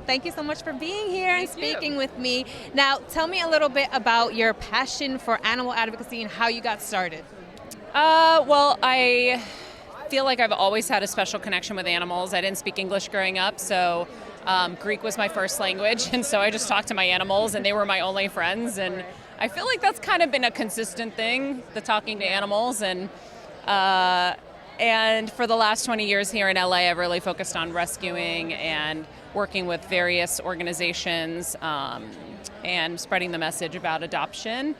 Well, thank you so much for being here and speaking with me. Now, tell me a little bit about your passion for animal advocacy and how you got started. Well, I feel like I've always had a special connection with animals. I didn't speak English growing up, so Greek was my first language, and so I just talked to my animals, and they were my only friends. And I feel like that's kind of been a consistent thing, the talking to animals. And for the last 20 years here in LA, I've really focused on rescuing and working with various organizations and spreading the message about adoption.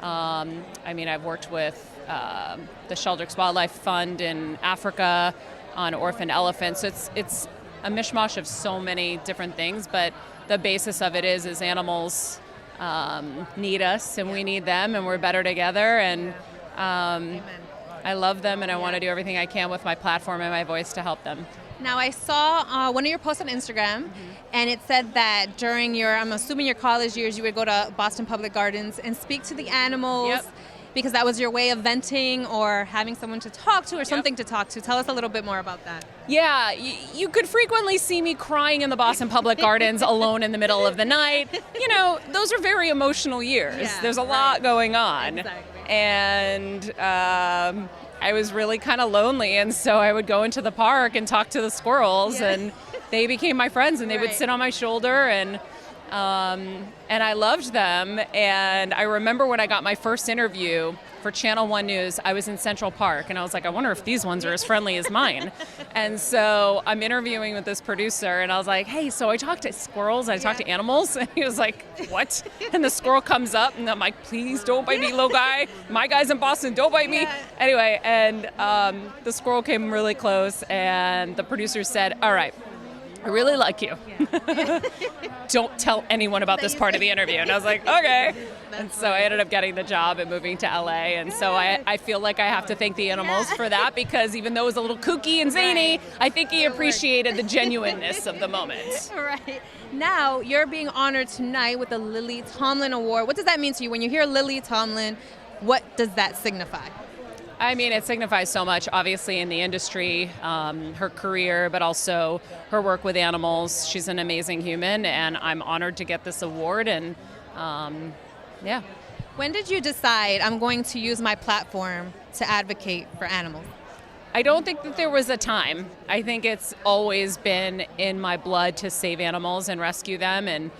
I've worked with the Sheldrick's Wildlife Fund in Africa on orphaned elephants. So it's a mishmash of so many different things, but the basis of it is animals need us and we need them, and we're better together. And I love them, and I want to do everything I can with my platform and my voice to help them. Now, I saw one of your posts on Instagram, and it said that during I'm assuming your college years, you would go to Boston Public Gardens and speak to the animals because that was your way of venting or having someone to talk to or something to talk to. Tell us a little bit more about that. Yeah, you could frequently see me crying in the Boston Public Gardens alone in the middle of the night. You know, those are very emotional years. Yeah, There's a lot going on. Exactly. And I was really kind of lonely, and so I would go into the park and talk to the squirrels, and they became my friends, and they would sit on my shoulder, and I loved them. And I remember when I got my first interview for Channel 1 News, I was in Central Park, and I was like, I wonder if these ones are as friendly as mine. And so I'm interviewing with this producer, and I was like, hey, so I talked to squirrels, I talked to animals, and he was like, what? And the squirrel comes up, and I'm like, please don't bite me, little guy. My guy's in Boston, don't bite me. Anyway, and the squirrel came really close, and the producer said, all right, I really like you. Don't tell anyone about this part of the interview. And I was like, okay. And so I ended up getting the job and moving to LA. And so I feel like I have to thank the animals for that, because even though it was a little kooky and zany, I think he appreciated the genuineness of the moment. Right. Now, you're being honored tonight with the Lily Tomlin Award. What does that mean to you? When you hear Lily Tomlin, what does that signify? I mean, it signifies so much, obviously, in the industry, her career, but also her work with animals. She's an amazing human, and I'm honored to get this award. And yeah. When did you decide I'm going to use my platform to advocate for animals? I don't think that there was a time. I think it's always been in my blood to save animals and rescue them. And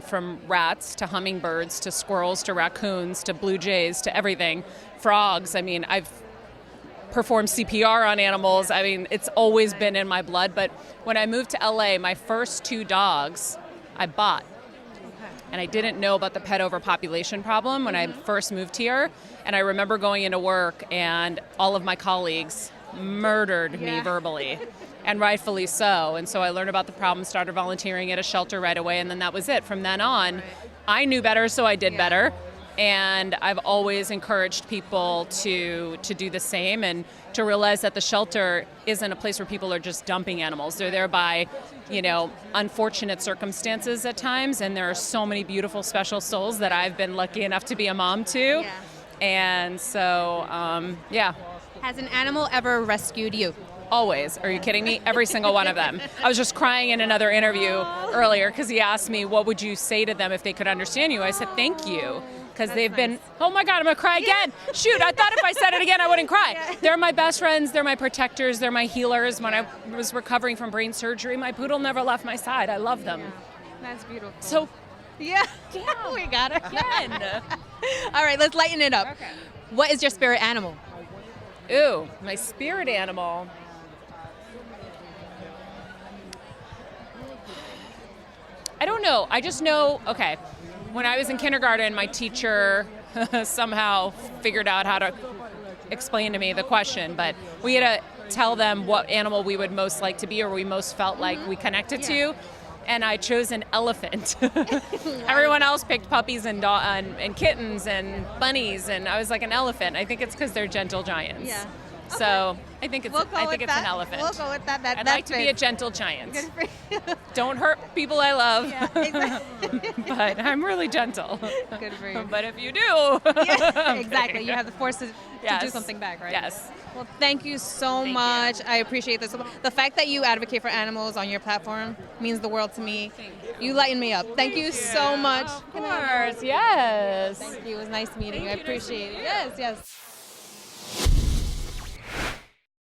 from rats to hummingbirds to squirrels to raccoons to blue jays to everything, frogs. I've performed CPR on animals. It's always been in my blood. But when I moved to LA, my first 2 dogs I bought. And I didn't know about the pet overpopulation problem when I first moved here. And I remember going into work, and all of my colleagues murdered me verbally. And rightfully so. And so I learned about the problem, started volunteering at a shelter right away, and then that was it. From then on, I knew better, so I did better. And I've always encouraged people to do the same, and to realize that the shelter isn't a place where people are just dumping animals. They're there by, unfortunate circumstances at times, and there are so many beautiful, special souls that I've been lucky enough to be a mom to. Yeah. And so, Has an animal ever rescued you? Always. Are you kidding me? Every single one of them. I was just crying in another interview earlier because he asked me, what would you say to them if they could understand you? I said, thank you. Because they've been, oh my God, I'm going to cry again. Shoot, I thought if I said it again, I wouldn't cry. They're my best friends. They're my protectors. They're my healers. When I was recovering from brain surgery, my poodle never left my side. I love them. That's beautiful. So, yeah. We got it. Again. All right, let's lighten it up. Okay. What is your spirit animal? Ooh, my spirit animal. I don't know. I just know, okay, when I was in kindergarten, my teacher somehow figured out how to explain to me the question, but we had to tell them what animal we would most like to be or we most felt like we connected to. And I chose an elephant. Everyone else picked puppies and kittens and bunnies, and I was like an elephant. I think it's because they're gentle giants. Yeah. So I think it's an elephant. We'll go with that. I'd like to be a gentle giant. Good for you. Don't hurt people I love. Yeah, exactly. But I'm really gentle. Good for you. But if you do. Yeah, exactly. You have the force Yes. do something back, right? Yes. Well, thank you so Thank much. you. I appreciate this. The fact that you advocate for animals on your platform means the world to me. You lighten me up. Thank you so much. Of course. Yes. Thank you. It was nice meeting you. I appreciate it. Yes, yes.